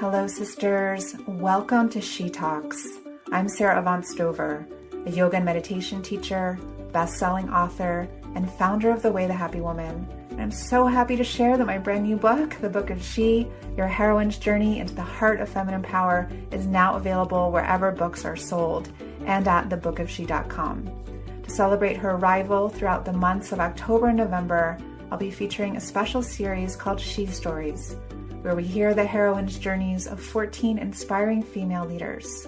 Hello, sisters. Welcome to She Talks. I'm Sara Avant Stover, a yoga and meditation teacher, best-selling author, and founder of The Way the Happy Woman. And I'm so happy to share that my brand new book, The Book of She, Your Heroine's Journey into the Heart of Feminine Power, is now available wherever books are sold and at thebookofshe.com. To celebrate her arrival throughout the months of October and November, I'll be featuring a special series called She Stories, where we hear the heroines' journeys of 14 inspiring female leaders.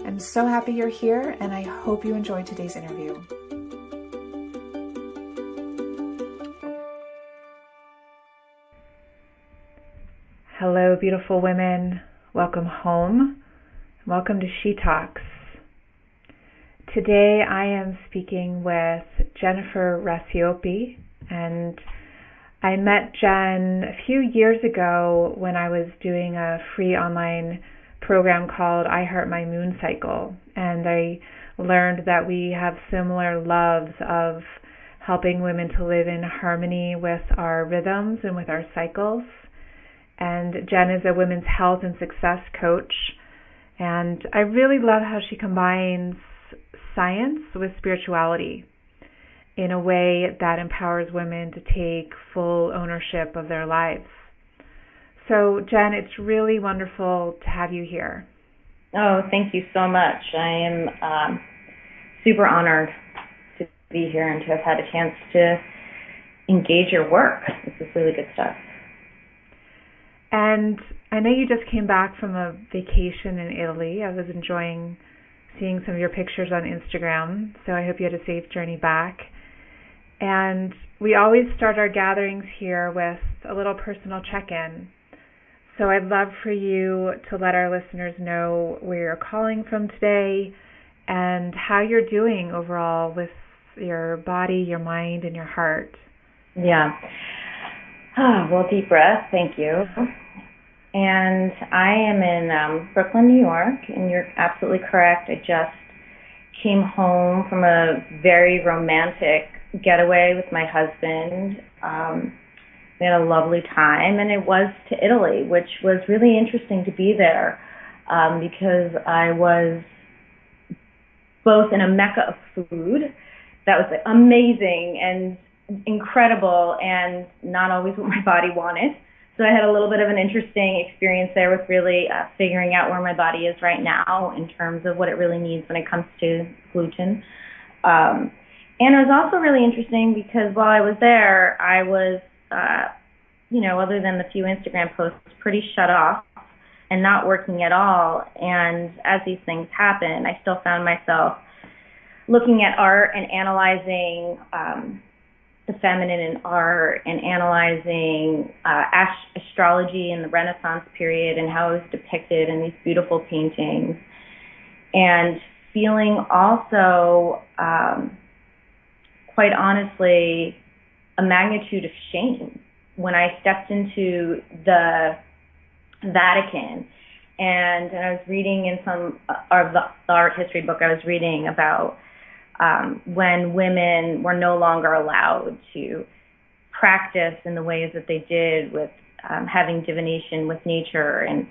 I'm so happy you're here, and I hope you enjoyed today's interview. Hello, beautiful women. Welcome home. Welcome to She Talks. Today I am speaking with Jennifer Racioppi, and I met Jen a few years ago when I was doing a free online program called I Heart My Moon Cycle, and I learned that we have similar loves of helping women to live in harmony with our rhythms and with our cycles. And Jen is a women's health and success coach, and I really love how she combines science with spirituality in a way that empowers women to take full ownership of their lives. So, Jen, it's really wonderful to have you here. Oh, thank you so much. I am super honored to be here and to have had a chance to engage your work. This is really good stuff. And I know you just came back from a vacation in Italy. I was enjoying seeing some of your pictures on Instagram, so I hope you had a safe journey back. And we always start our gatherings here with a little personal check-in. So I'd love for you to let our listeners know where you're calling from today and how you're doing overall with your body, your mind, and your heart. Yeah. Well, deep breath. Thank you. And I am in Brooklyn, New York, and you're absolutely correct. I just came home from a very romantic getaway with my husband. We had a lovely time, and it was to Italy, which was really interesting to be there because I was both in a mecca of food that was amazing and incredible and not always what my body wanted. So I had a little bit of an interesting experience there with really figuring out where my body is right now in terms of what it really needs when it comes to gluten. And it was also really interesting because while I was there, I was, other than the few Instagram posts, pretty shut off and not working at all. And as these things happen, I still found myself looking at art and analyzing the feminine in art and analyzing astrology in the Renaissance period and how it was depicted in these beautiful paintings, and feeling also, quite honestly, a magnitude of shame when I stepped into the Vatican. And I was reading in some of the art history book I was reading about when women were no longer allowed to practice in the ways that they did with having divination with nature and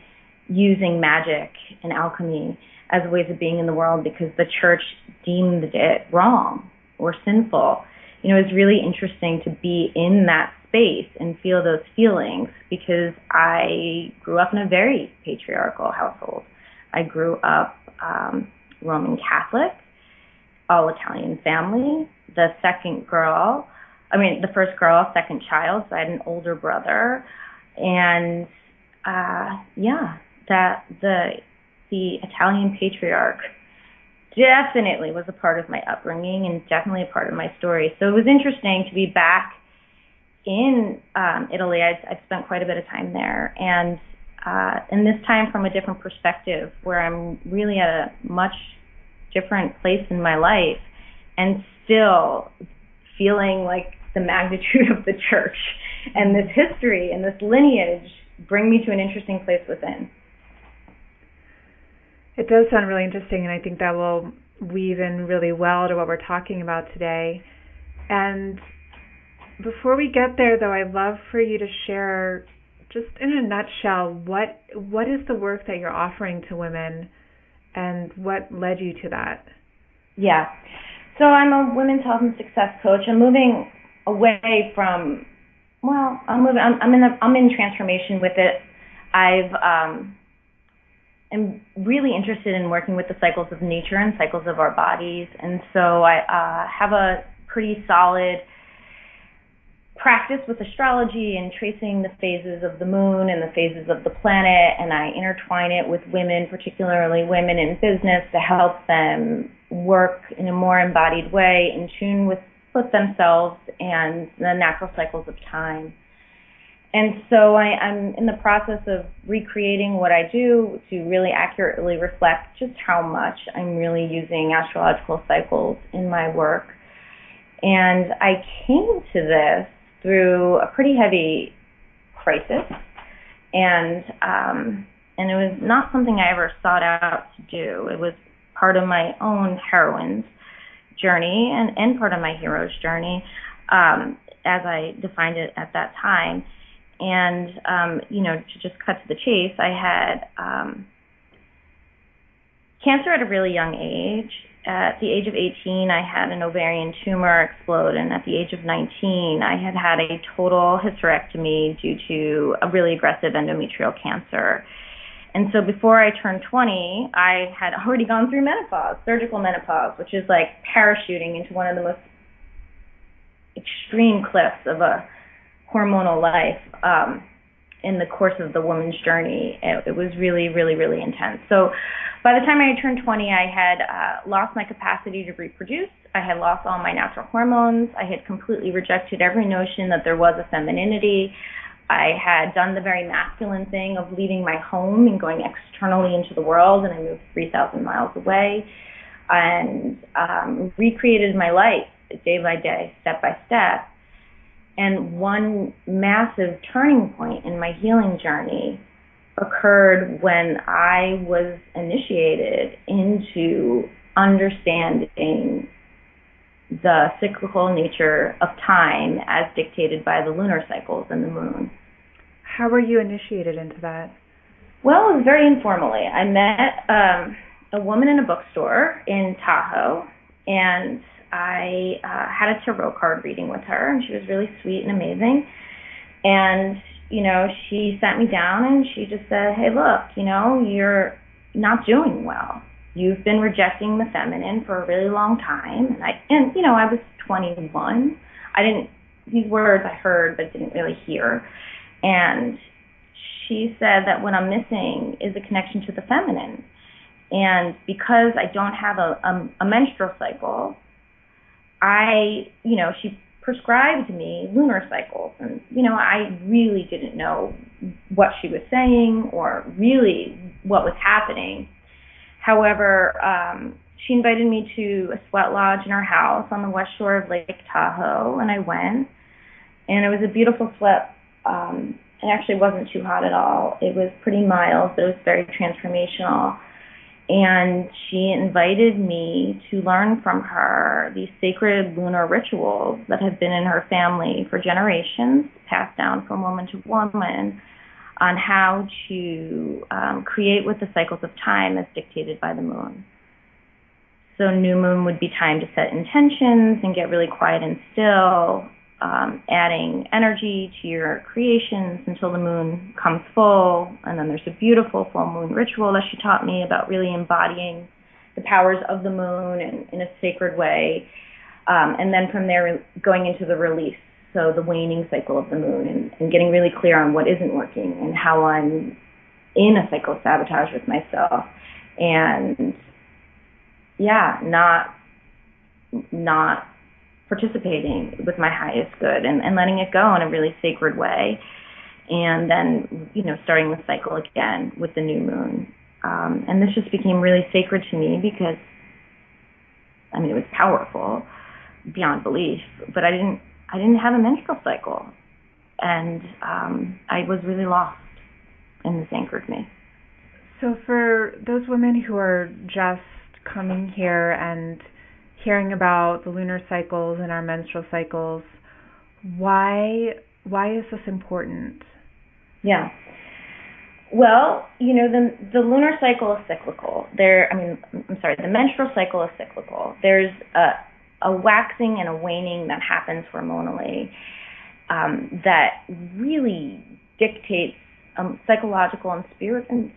using magic and alchemy as ways of being in the world because the church deemed it wrong or sinful. It was really interesting to be in that space and feel those feelings because I grew up in a very patriarchal household. I grew up Roman Catholic, all Italian family, the first girl, second child, so I had an older brother, and that the Italian patriarch definitely was a part of my upbringing and definitely a part of my story. So it was interesting to be back in Italy. I'd spent quite a bit of time there, and this time from a different perspective where I'm really at a much different place in my life and still feeling like the magnitude of the church and this history and this lineage bring me to an interesting place within. It does sound really interesting, and I think that will weave in really well to what we're talking about today. And Before we get there, though, I'd love for you to share, just in a nutshell, what is the work that you're offering to women, and what led you to that? Yeah. So I'm a women's health and success coach. I'm moving away from, well, I'm in transformation with it. I'm really interested in working with the cycles of nature and cycles of our bodies, and so I have a pretty solid practice with astrology and tracing the phases of the moon and the phases of the planet, and I intertwine it with women, particularly women in business, to help them work in a more embodied way, in tune with themselves and the natural cycles of time. And so I'm in the process of recreating what I do to really accurately reflect just how much I'm really using astrological cycles in my work. And I came to this through a pretty heavy crisis, and it was not something I ever sought out to do. It was part of my own heroine's journey and part of my hero's journey, as I defined it at that time. And to just cut to the chase, I had cancer at a really young age. At the age of 18, I had an ovarian tumor explode, and at the age of 19, I had a total hysterectomy due to a really aggressive endometrial cancer. And so before I turned 20, I had already gone through menopause, surgical menopause, which is like parachuting into one of the most extreme cliffs of a hormonal life in the course of the woman's journey. It was really, really, really intense. So by the time I turned 20, I had lost my capacity to reproduce. I had lost all my natural hormones. I had completely rejected every notion that there was a femininity. I had done the very masculine thing of leaving my home and going externally into the world, and I moved 3,000 miles away and recreated my life day by day, step by step. And one massive turning point in my healing journey occurred when I was initiated into understanding the cyclical nature of time as dictated by the lunar cycles and the moon. How were you initiated into that? Well, it was very informally. I met a woman in a bookstore in Tahoe, and I had a tarot card reading with her, and she was really sweet and amazing. And, she sat me down and she just said, hey, look, you're not doing well. You've been rejecting the feminine for a really long time. And I was 21. These words I heard but didn't really hear. And she said that what I'm missing is a connection to the feminine. And because I don't have a menstrual cycle, she prescribed me lunar cycles, and I really didn't know what she was saying or really what was happening. However, she invited me to a sweat lodge in her house on the west shore of Lake Tahoe, and I went, and it was a beautiful sweat. It actually wasn't too hot at all. It was pretty mild, but it was very transformational. And she invited me to learn from her these sacred lunar rituals that have been in her family for generations, passed down from woman to woman, on how to create with the cycles of time as dictated by the moon. So new moon would be time to set intentions and get really quiet and still, adding energy to your creations until the moon comes full. And then there's a beautiful full moon ritual that she taught me about really embodying the powers of the moon in a sacred way. And then from there, going into the release, so the waning cycle of the moon, and getting really clear on what isn't working and how I'm in a cycle of sabotage with myself. And not participating with my highest good and letting it go in a really sacred way. And then, starting the cycle again with the new moon. And this just became really sacred to me because, it was powerful beyond belief, but I didn't have a menstrual cycle. And I was really lost, and this anchored me. So for those women who are just coming here and hearing about the lunar cycles and our menstrual cycles, Why is this important? Yeah. Well, the lunar cycle is cyclical. The menstrual cycle is cyclical. There's a waxing and a waning that happens hormonally that really dictates psychological and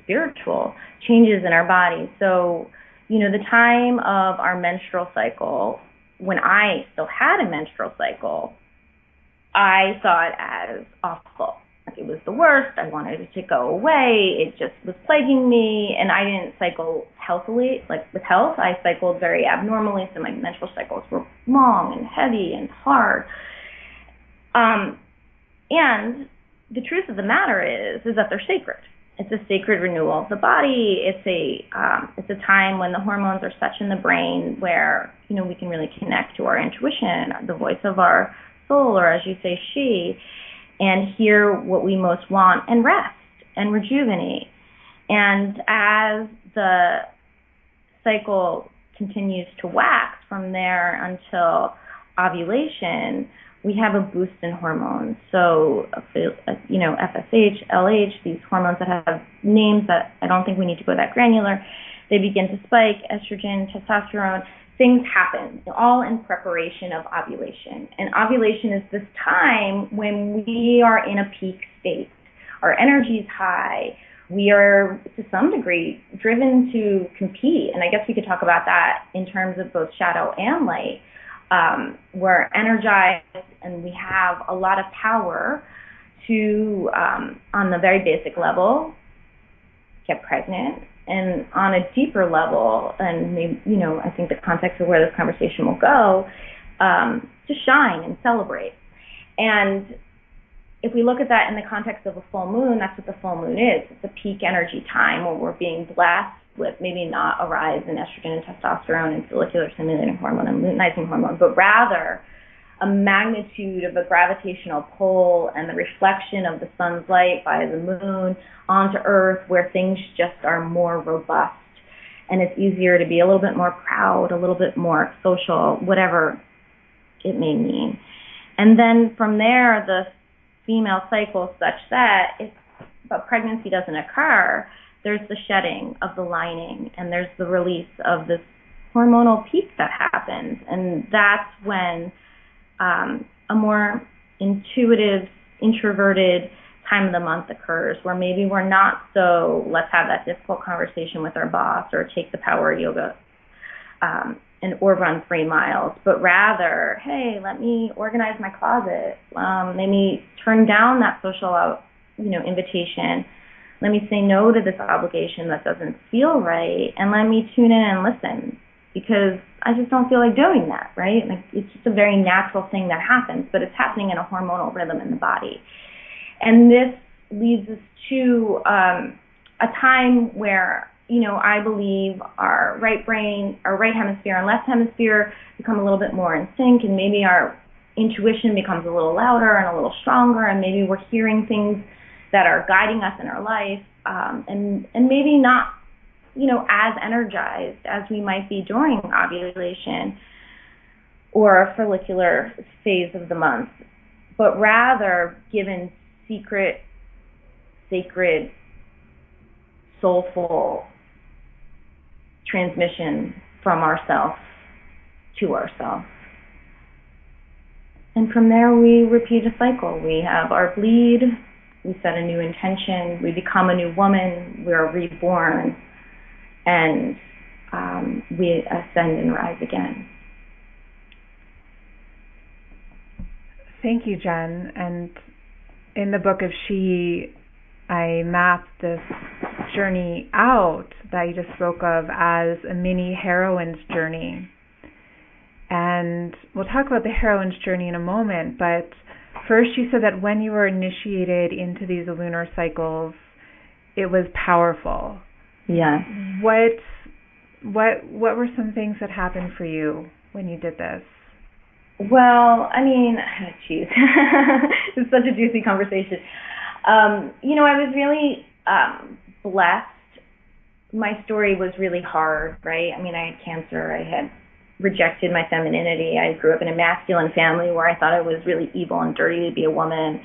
spiritual changes in our body. So, the time of our menstrual cycle, when I still had a menstrual cycle, I saw it as awful. Like, it was the worst. I wanted it to go away. It just was plaguing me, and I didn't cycle healthily. Like, with health, I cycled very abnormally, so my menstrual cycles were long and heavy and hard. And the truth of the matter is that they're sacred. It's a sacred renewal of the body. It's a time when the hormones are such in the brain where, we can really connect to our intuition, the voice of our soul, or as you say, she, and hear what we most want and rest and rejuvenate. And as the cycle continues to wax from there until ovulation, we have a boost in hormones. So, FSH, LH, these hormones that have names that I don't think we need to go that granular, they begin to spike, estrogen, testosterone. Things happen, all in preparation of ovulation. And ovulation is this time when we are in a peak state. Our energy is high. We are, to some degree, driven to compete. And I guess we could talk about that in terms of both shadow and light. We're energized and we have a lot of power to, on the very basic level, get pregnant. And on a deeper level, and maybe, I think the context of where this conversation will go, to shine and celebrate. And if we look at that in the context of a full moon, that's what the full moon is. It's a peak energy time where we're being blessed with maybe not a rise in estrogen and testosterone and follicular stimulating hormone and luteinizing hormone, but rather a magnitude of a gravitational pull and the reflection of the sun's light by the moon onto Earth, where things just are more robust. And it's easier to be a little bit more proud, a little bit more social, whatever it may mean. And then from there, the female cycle is such that if a pregnancy doesn't occur, there's the shedding of the lining and there's the release of this hormonal peak that happens. And that's when a more intuitive, introverted time of the month occurs, where maybe we're not so, let's have that difficult conversation with our boss or take the power yoga or run 3 miles, but rather, hey, let me organize my closet. Let me turn down that social invitation. Let me say no to this obligation that doesn't feel right, and let me tune in and listen, because I just don't feel like doing that, right? Like, it's just a very natural thing that happens, but it's happening in a hormonal rhythm in the body. And this leads us to a time where, I believe our right brain, our right hemisphere and left hemisphere become a little bit more in sync, and maybe our intuition becomes a little louder and a little stronger, and maybe we're hearing things that are guiding us in our life, and maybe not, as energized as we might be during ovulation or a follicular phase of the month, but rather given secret, sacred, soulful transmission from ourself to ourself. And from there we repeat a cycle. We have our bleed, we set a new intention, we become a new woman, we are reborn, and we ascend and rise again. Thank you, Jen. And in the book of She, I mapped this journey out that you just spoke of as a mini heroine's journey. And we'll talk about the heroine's journey in a moment, but first you said that when you were initiated into these lunar cycles, it was powerful. Yeah. What were some things that happened for you when you did this? Well, geez, it's such a juicy conversation. I was really blessed. My story was really hard, right? I had cancer. I had rejected my femininity. I grew up in a masculine family where I thought it was really evil and dirty to be a woman.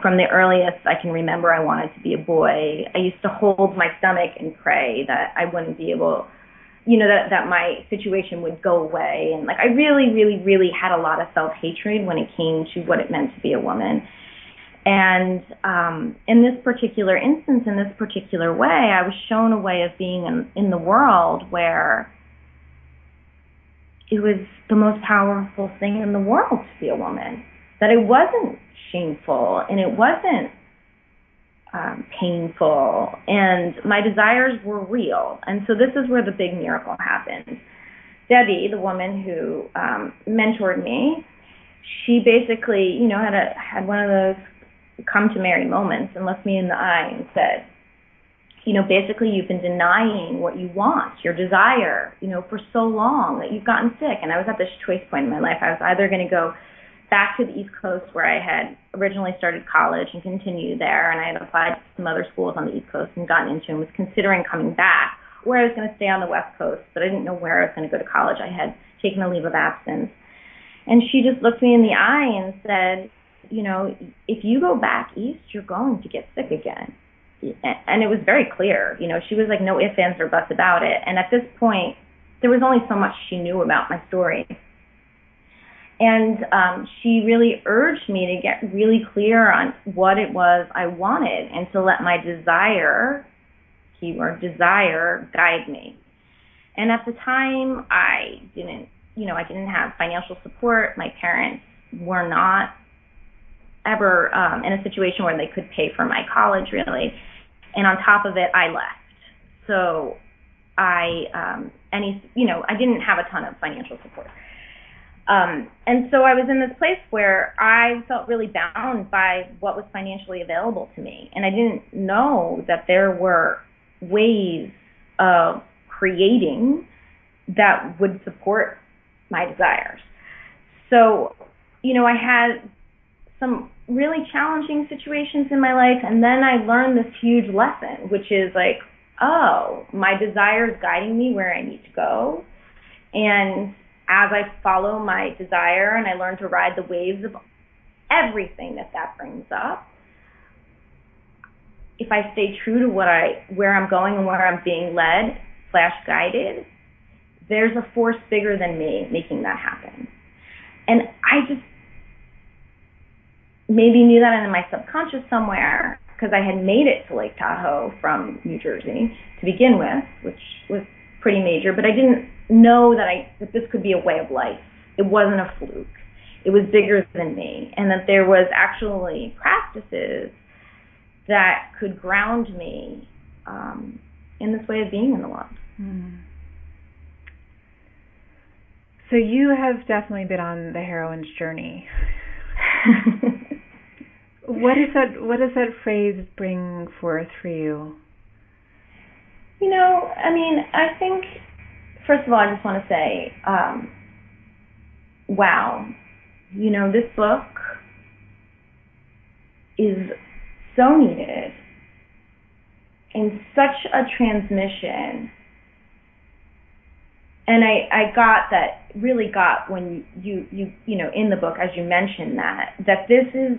From the earliest I can remember, I wanted to be a boy. I used to hold my stomach and pray that I wouldn't be able, that my situation would go away. And I really, really, really had a lot of self-hatred when it came to what it meant to be a woman. And in this particular instance, in this particular way, I was shown a way of being in the world where it was the most powerful thing in the world to be a woman. That it wasn't shameful and it wasn't painful, and my desires were real. And so this is where the big miracle happened. Debbie, the woman who mentored me, she basically, had one of those come to Mary moments and looked me in the eye and said, basically you've been denying what you want, your desire, for so long that you've gotten sick. And I was at this choice point in my life. I was either going to go back to the East Coast where I had originally started college and continue there, and I had applied to some other schools on the East Coast and gotten into and was considering coming back, or I was going to stay on the West Coast, but I didn't know where I was going to go to college. I had taken a leave of absence. And she just looked me in the eye and said, if you go back east, you're going to get sick again. And it was very clear. She was like, no ifs, ands, or buts about it. And at this point, there was only so much she knew about my story. And she really urged me to get really clear on what it was I wanted and to let my desire, keyword desire, guide me. And at the time, I didn't have financial support. My parents were not ever in a situation where they could pay for my college, really. And on top of it, I left. So I didn't have a ton of financial support. And so I was in this place where I felt really bound by what was financially available to me. And I didn't know that there were ways of creating that would support my desires. So, I had some really challenging situations in my life, and then I learned this huge lesson, which is my desire is guiding me where I need to go. And as I follow my desire and I learn to ride the waves of everything that brings up, if I stay true to where I'm going and where I'm being led / guided, there's a force bigger than me making that happen. And I just maybe knew that in my subconscious somewhere, because I had made it to Lake Tahoe from New Jersey to begin with, which was pretty major, but I didn't know that this could be a way of life. It wasn't a fluke. It was bigger than me, and that there was actually practices that could ground me in this way of being in the world. Mm. So you have definitely been on the heroine's journey. What does that phrase bring forth for you? I think, first of all, I just want to say, wow, this book is so needed and such a transmission. And I really got when you in the book, as you mentioned, that this is,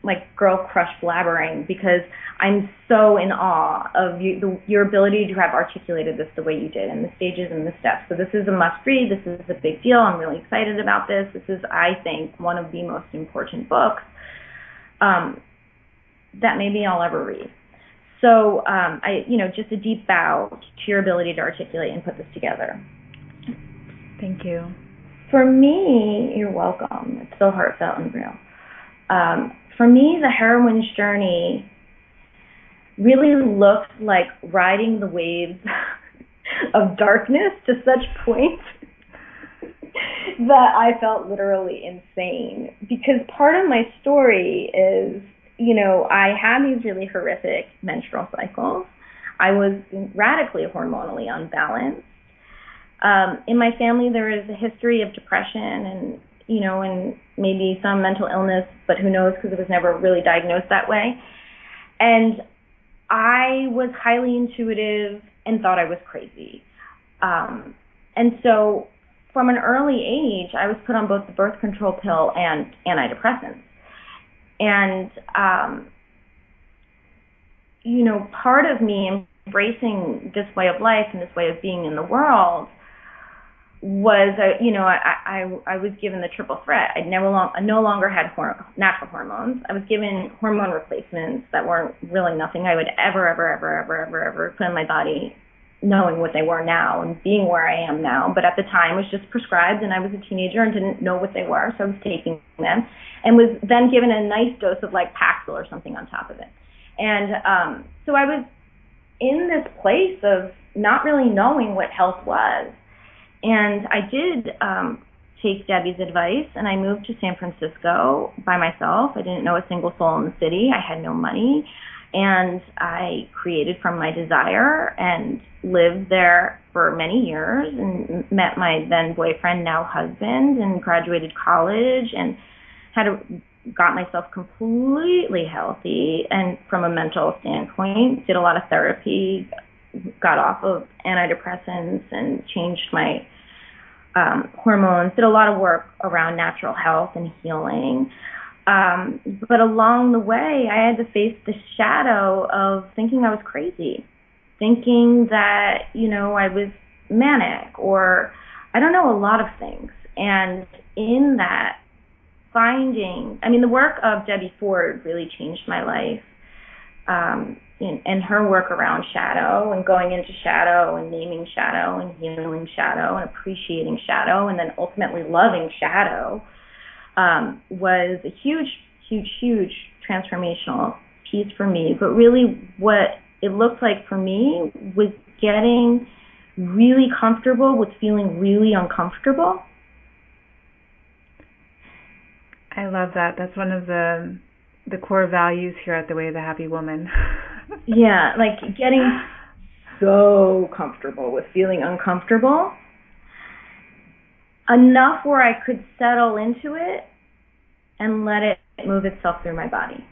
like girl crush blabbering, because I'm so in awe of your ability to have articulated this the way you did, and the stages and the steps. So this is a must read. This is a big deal. I'm really excited about this. This is, I think, one of the most important books that maybe I'll ever read. So just a deep bow to your ability to articulate and put this together. Thank you. For me, you're welcome. It's so heartfelt and real. For me, the heroine's journey really looked like riding the waves of darkness to such point that I felt literally insane. Because part of my story is, I had these really horrific menstrual cycles. I was radically hormonally unbalanced. In my family, there is a history of depression and maybe some mental illness, but who knows, because it was never really diagnosed that way. And I was highly intuitive and thought I was crazy. And so from an early age, I was put on both the birth control pill and antidepressants. And, part of me embracing this way of life and this way of being in the world was, I was given the triple threat. I no longer had natural hormones. I was given hormone replacements that weren't really nothing I would ever put in my body, knowing what they were now and being where I am now. But at the time, it was just prescribed, and I was a teenager and didn't know what they were, so I was taking them, and was then given a nice dose of like Paxil or something on top of it. And so I was in this place of not really knowing what health was. And I did take Debbie's advice, and I moved to San Francisco by myself. I didn't know a single soul in the city. I had no money. And I created from my desire and lived there for many years and met my then boyfriend, now husband, and graduated college and got myself completely healthy and from a mental standpoint, did a lot of therapy, got off of antidepressants and changed my hormones, did a lot of work around natural health and healing. But along the way, I had to face the shadow of thinking I was crazy, thinking that, I was manic, or I don't know, a lot of things. And in that, the work of Debbie Ford really changed my life. And her work around shadow and going into shadow and naming shadow and healing shadow and appreciating shadow and then ultimately loving shadow was a huge transformational piece for me. But really what it looked like for me was getting really comfortable with feeling really uncomfortable. I love that. That's one of the core values here at The Way of the Happy Woman. Yeah, like getting so comfortable with feeling uncomfortable, enough where I could settle into it and let it move itself through my body.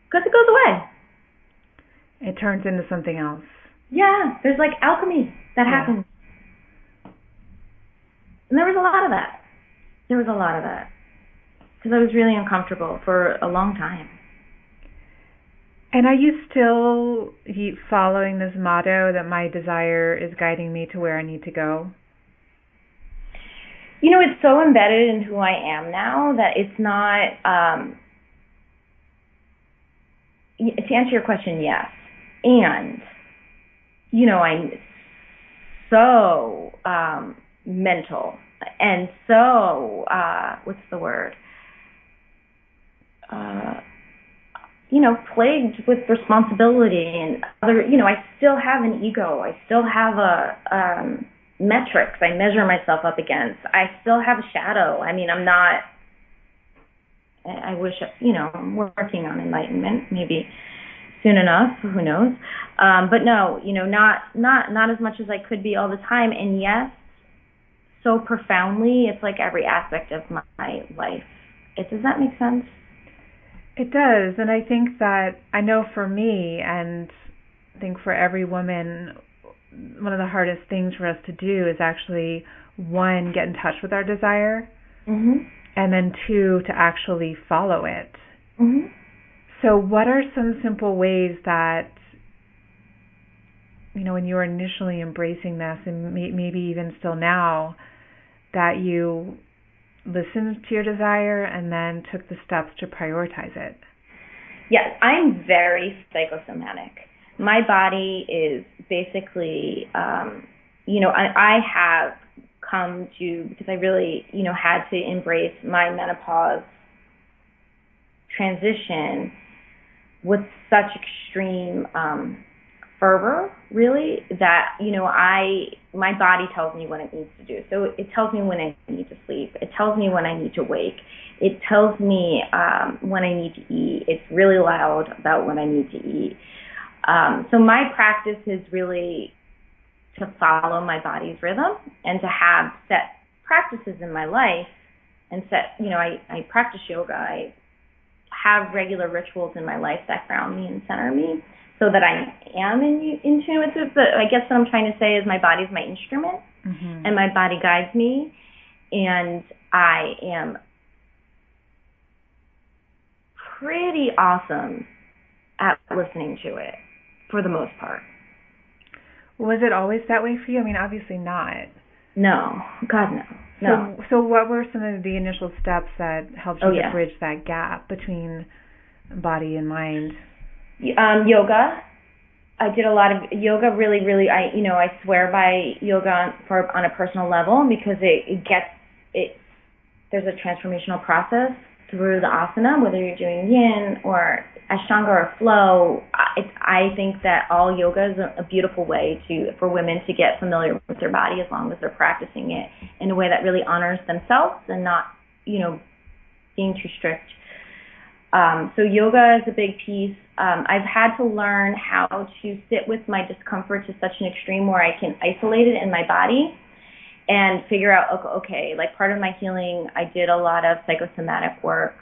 Because it goes away. It turns into something else. Yeah, there's like alchemy that happens. And there was a lot of that. Because I was really uncomfortable for a long time. And are you still following this motto that my desire is guiding me to where I need to go? It's so embedded in who I am now that it's not, to answer your question, yes. And, I'm so mental and so, what's the word? Plagued with responsibility and other, I still have an ego. I still have metrics I measure myself up against. I still have a shadow. I'm not, I wish, I'm working on enlightenment, maybe soon enough, who knows. But no, not as much as I could be all the time. And yes, so profoundly, it's like every aspect of my life. Does that make sense? It does, and I think that, I know for me, and I think for every woman, one of the hardest things for us to do is actually, one, get in touch with our desire, and then two, to actually follow it. So what are some simple ways that, when you were initially embracing this, and maybe even still now, that you listened to your desire and then took the steps to prioritize it? Yes, I'm very psychosomatic. My body is basically, I have come to, because I really, had to embrace my menopause transition with such extreme fervor, really, that, my body tells me what it needs to do. So it tells me when I need to sleep. It tells me when I need to wake. It tells me when I need to eat. It's really loud about when I need to eat. So my practice is really to follow my body's rhythm and to have set practices in my life and set, I practice yoga. I have regular rituals in my life that ground me and center me so that I am in tune with it. But I guess what I'm trying to say is my body's my instrument, and my body guides me, and I am pretty awesome at listening to it for the most part. Was it always that way for you? I mean, obviously not. No. God, no. No. So what were some of the initial steps that helped you to bridge that gap between body and mind? Yoga. I did a lot of yoga. Really, I swear by yoga on a personal level because there's a transformational process through the asana, whether you're doing yin or ashtanga or flow. I think that all yoga is a beautiful way for women to get familiar with their body as long as they're practicing it in a way that really honors themselves and not, being too strict. So yoga is a big piece. I've had to learn how to sit with my discomfort to such an extreme where I can isolate it in my body and figure out, okay, like part of my healing, I did a lot of psychosomatic work.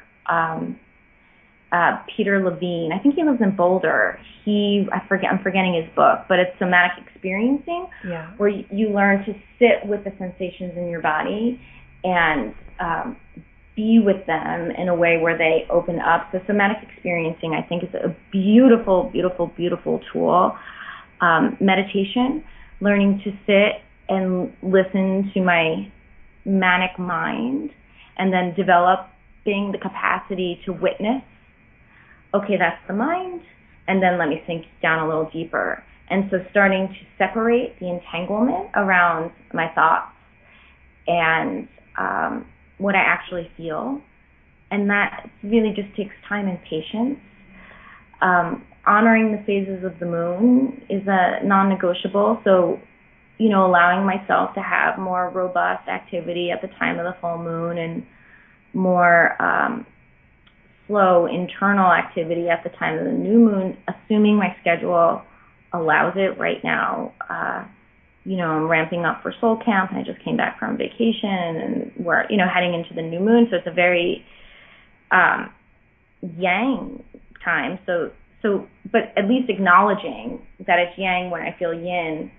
Peter Levine, I think he lives in Boulder. I'm forgetting his book, but it's somatic experiencing, where you learn to sit with the sensations in your body and be with them in a way where they open up. So somatic experiencing, I think, is a beautiful, beautiful, beautiful tool. Meditation, learning to sit and listen to my manic mind, and then developing the capacity to witness, okay, that's the mind, and then let me sink down a little deeper. And so starting to separate the entanglement around my thoughts and what I actually feel. And that really just takes time and patience. Honoring the phases of the moon is a non-negotiable. So, allowing myself to have more robust activity at the time of the full moon and more slow internal activity at the time of the new moon, assuming my schedule allows it right now. I'm ramping up for soul camp, and I just came back from vacation, and we're, heading into the new moon, so it's a very yang time. So, but at least acknowledging that it's yang when I feel yin,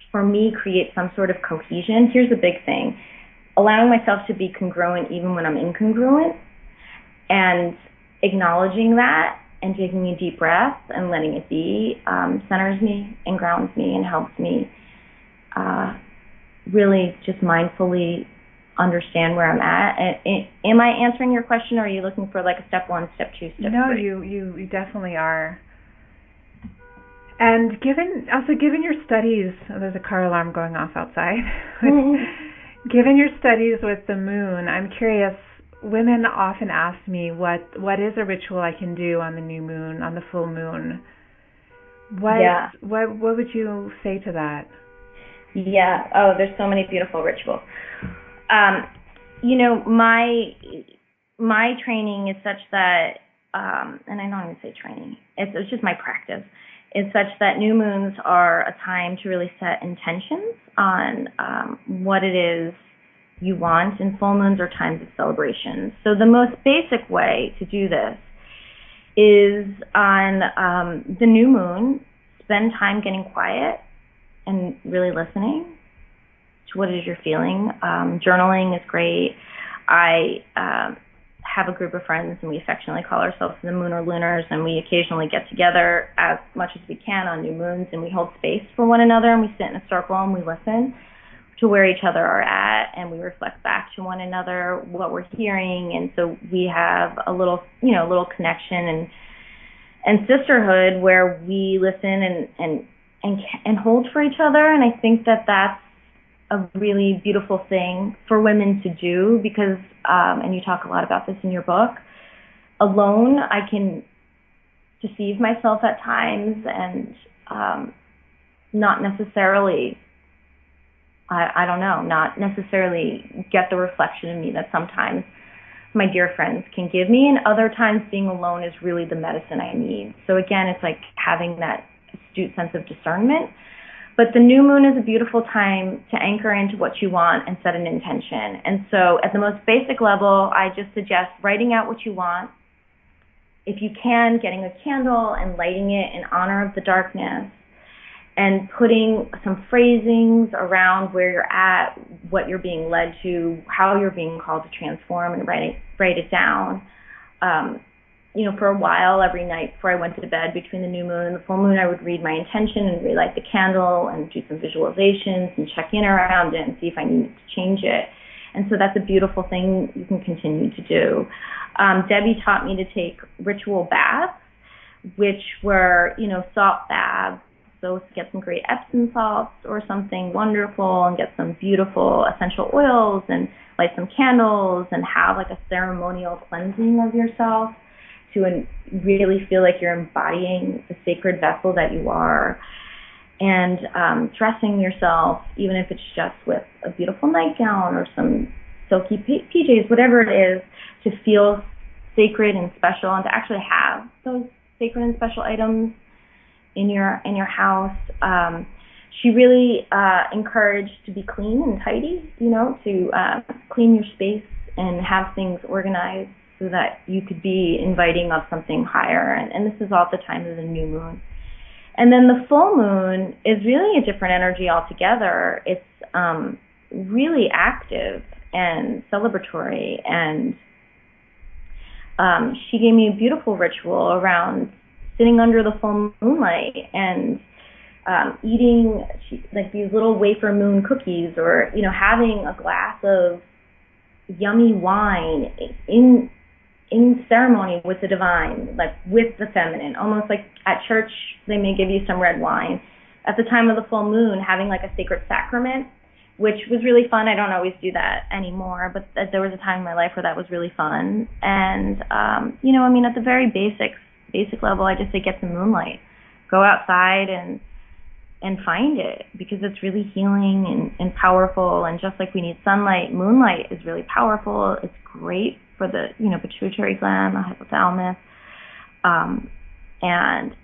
for me, creates some sort of cohesion. Here's the big thing. Allowing myself to be congruent even when I'm incongruent, and acknowledging that and taking a deep breath and letting it be centers me and grounds me and helps me really just mindfully understand where I'm at. Am I answering your question, or are you looking for like a step 1, step 2, step 3? No, you definitely are. And given your studies, there's a car alarm going off outside. Given your studies with the moon, I'm curious. Women often ask me what is a ritual I can do on the new moon, on the full moon. What would you say to that? Yeah. Oh, there's so many beautiful rituals. My training is such that, and I don't even say training. It's just my practice. It's such that new moons are a time to really set intentions on what it is you want, and full moons are times of celebration. So the most basic way to do this is on the new moon, spend time getting quiet and really listening to what it is you're feeling. Journaling is great. I have a group of friends, and we affectionately call ourselves the Moon or Lunars, and we occasionally get together as much as we can on new moons, and we hold space for one another, and we sit in a circle and we listen to where each other are at, and we reflect back to one another what we're hearing. And so we have a little connection and sisterhood where we listen and hold for each other. And I think that that's a really beautiful thing for women to do because, and you talk a lot about this in your book, alone I can deceive myself at times and not necessarily not necessarily get the reflection in me that sometimes my dear friends can give me, and other times being alone is really the medicine I need. So again, it's like having that astute sense of discernment. But the new moon is a beautiful time to anchor into what you want and set an intention. And so at the most basic level, I just suggest writing out what you want if you can, getting a candle and lighting it in honor of the darkness, and putting some phrasings around where you're at, what you're being led to, how you're being called to transform, and write it down. For a while, every night before I went to bed, between the new moon and the full moon, I would read my intention and relight the candle and do some visualizations and check in around it and see if I needed to change it. And so that's a beautiful thing you can continue to do. Debbie taught me to take ritual baths, which were, salt baths. So get some great Epsom salts or something wonderful and get some beautiful essential oils and light some candles and have like a ceremonial cleansing of yourself to really feel like you're embodying the sacred vessel that you are, and dressing yourself, even if it's just with a beautiful nightgown or some silky PJs, whatever it is, to feel sacred and special and to actually have those sacred and special items in your house. She really encouraged to be clean and tidy, to clean your space and have things organized so that you could be inviting of something higher. And this is all at the time of the new moon. And then the full moon is really a different energy altogether. It's really active and celebratory. And she gave me a beautiful ritual around sitting under the full moonlight and eating like these little wafer moon cookies, or having a glass of yummy wine in ceremony with the divine, like with the feminine. Almost like at church they may give you some red wine. At the time of the full moon, having like a sacred sacrament, which was really fun. I don't always do that anymore, but there was a time in my life where that was really fun. And at the very basic level, I just say get some moonlight, go outside and find it, because it's really healing and powerful. And just like we need sunlight, moonlight is really powerful. It's great for the pituitary gland, the hypothalamus, and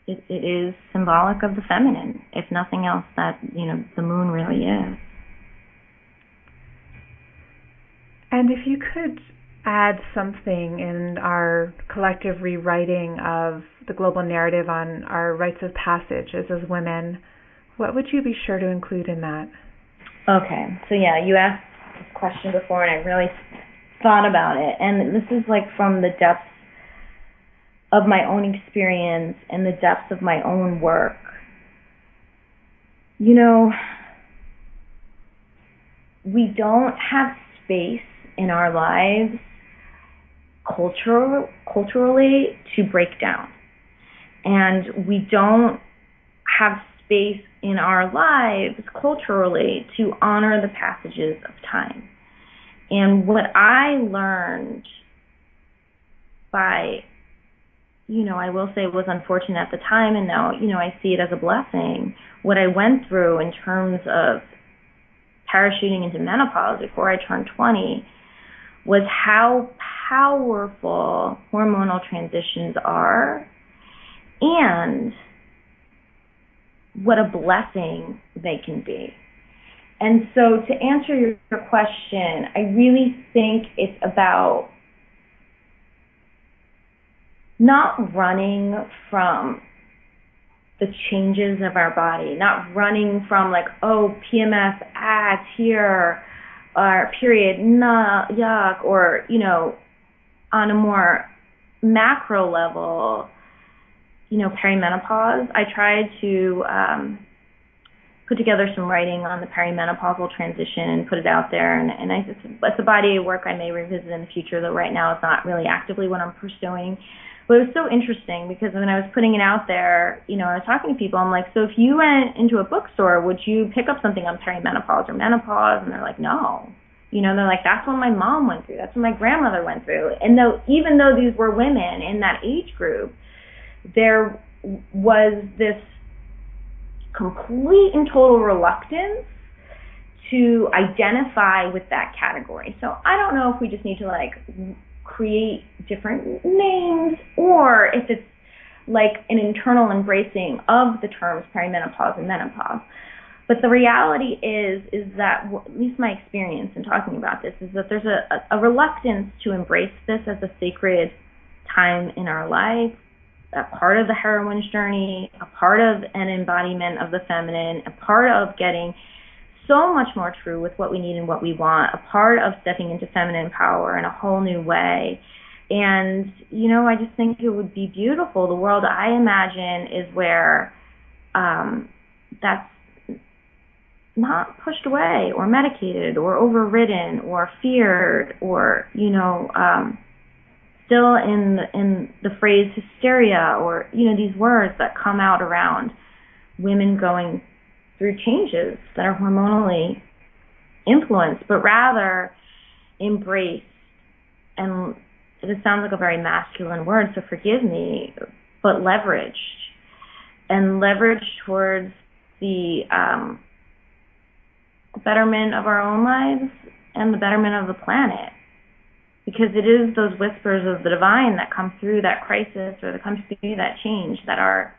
it is symbolic of the feminine, if nothing else. That the moon really is. And if you could add something in our collective rewriting of the global narrative on our rites of passage as women, what would you be sure to include in that? Okay, so you asked this question before, and I really thought about it, and this is like from the depths of my own experience and the depths of my own work. We don't have space in our lives culturally to break down, and we don't have space in our lives culturally to honor the passages of time. And what I learned by, I will say it was unfortunate at the time, and now, I see it as a blessing. What I went through in terms of parachuting into menopause before I turned 20 was how powerful hormonal transitions are, and what a blessing they can be. And so to answer your question, I really think it's about not running from the changes of our body, not running from like, oh, PMS, it's here, or period, nah, yuck, or, on a more macro level, perimenopause. I tried to put together some writing on the perimenopausal transition and put it out there, and it's a body of work I may revisit in the future, though right now it's not really actively what I'm pursuing. But it was so interesting because when I was putting it out there, I was talking to people. I'm like, so if you went into a bookstore, would you pick up something on perimenopause or menopause? And they're like, no. They're like, that's what my mom went through. That's what my grandmother went through. And even though these were women in that age group, there was this complete and total reluctance to identify with that category. So I don't know if we just need to create different names, or if it's like an internal embracing of the terms perimenopause and menopause. But the reality is that, at least my experience in talking about this, is that there's a reluctance to embrace this as a sacred time in our life, a part of the heroine's journey, a part of an embodiment of the feminine, a part of getting so much more true with what we need and what we want, a part of stepping into feminine power in a whole new way. And, you know, I just think it would be beautiful. The world I imagine is where that's not pushed away or medicated or overridden or feared or, you know, still in the phrase hysteria or, you know, these words that come out around women going through changes that are hormonally influenced, but rather embraced. And it sounds like a very masculine word, so forgive me, but leveraged. And leveraged towards the betterment of our own lives and the betterment of the planet. Because it is those whispers of the divine that come through that crisis or that comes through that change that are,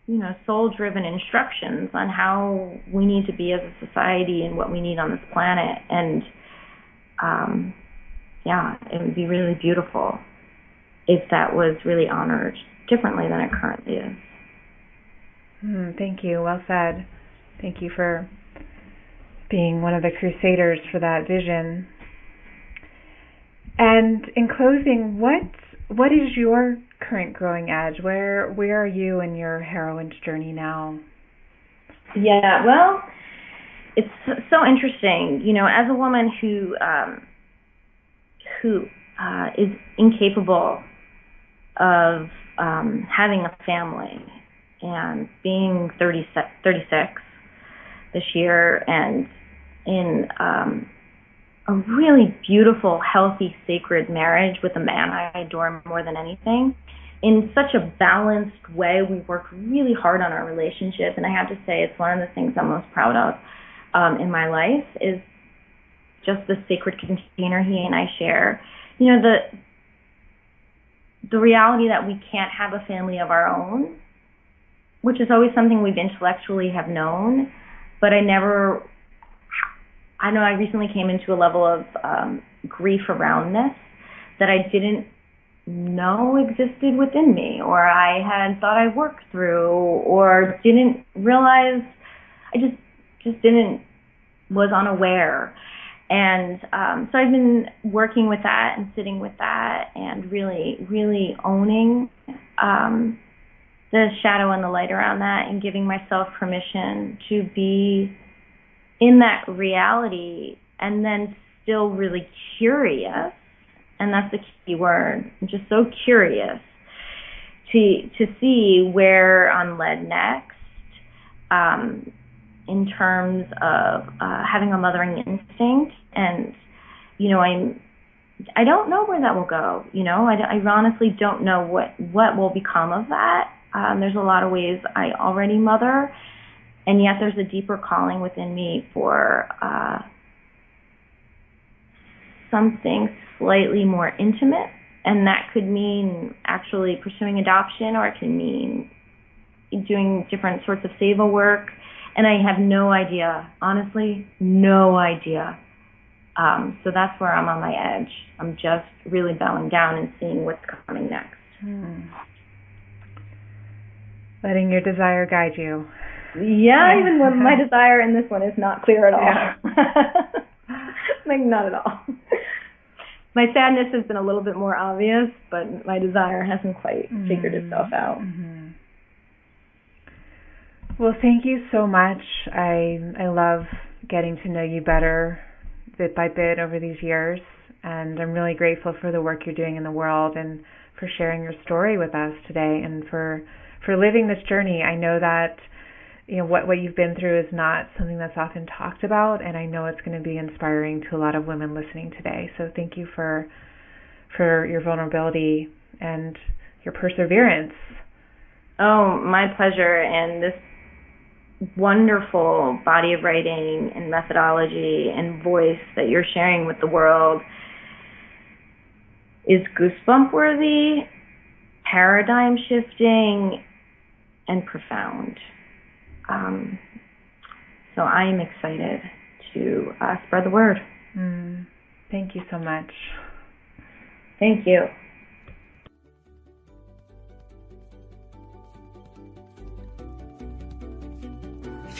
you know, soul-driven instructions on how we need to be as a society and what we need on this planet. And, yeah, it would be really beautiful if that was really honored differently than it currently is. Thank you. Well said. Thank you for being one of the crusaders for that vision. And in closing, what is your current growing edge? Where are you in your heroine's journey now? Yeah, well, it's so interesting. You know, as a woman who is incapable of having a family and being 36 this year and in a really beautiful, healthy, sacred marriage with a man I adore more than anything. In such a balanced way, we worked really hard on our relationship, and I have to say it's one of the things I'm most proud of in my life is just the sacred container he and I share. You know, the reality that we can't have a family of our own, which is always something we've intellectually have known, but I know I recently came into a level of grief around this that I didn't know existed within me, or I had thought I worked through, or didn't realize. I just was unaware. And so I've been working with that and sitting with that and really, really owning the shadow and the light around that and giving myself permission to be in that reality and then still really curious. And that's the key word. I'm just so curious to see where I'm led next in terms of having a mothering instinct. And, you know, I don't know where that will go. You know, I honestly don't know what will become of that. There's a lot of ways I already mother, and yet there's a deeper calling within me for something slightly more intimate, and that could mean actually pursuing adoption, or it can mean doing different sorts of seva work, and I have no idea, honestly, no idea. So that's where I'm on my edge. I'm just really bowing down and seeing what's coming next. Letting your desire guide you. Yeah, even when my desire in this one is not clear at all. Yeah. Like, not at all. My sadness has been a little bit more obvious, but my desire hasn't quite figured itself out. Mm-hmm. Well, thank you so much. I love getting to know you better bit by bit over these years, and I'm really grateful for the work you're doing in the world and for sharing your story with us today and for living this journey. I know that, you know, what you've been through is not something that's often talked about, and I know it's going to be inspiring to a lot of women listening today. So thank you for your vulnerability and your perseverance. Oh, my pleasure. And this wonderful body of writing and methodology and voice that you're sharing with the world is goosebump worthy, paradigm shifting, and profound. So I am excited to spread the word. Thank you so much. Thank you.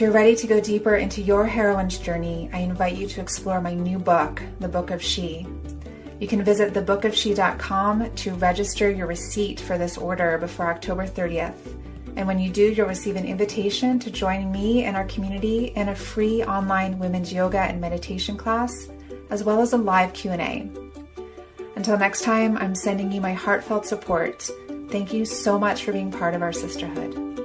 you're ready to go deeper into your heroine's journey, I invite you to explore my new book, The Book of She. You can visit thebookofshe.com to register your receipt for this order before October 30th. And when you do, you'll receive an invitation to join me and our community in a free online women's yoga and meditation class, as well as a live Q&A. Until next time, I'm sending you my heartfelt support. Thank you so much for being part of our sisterhood.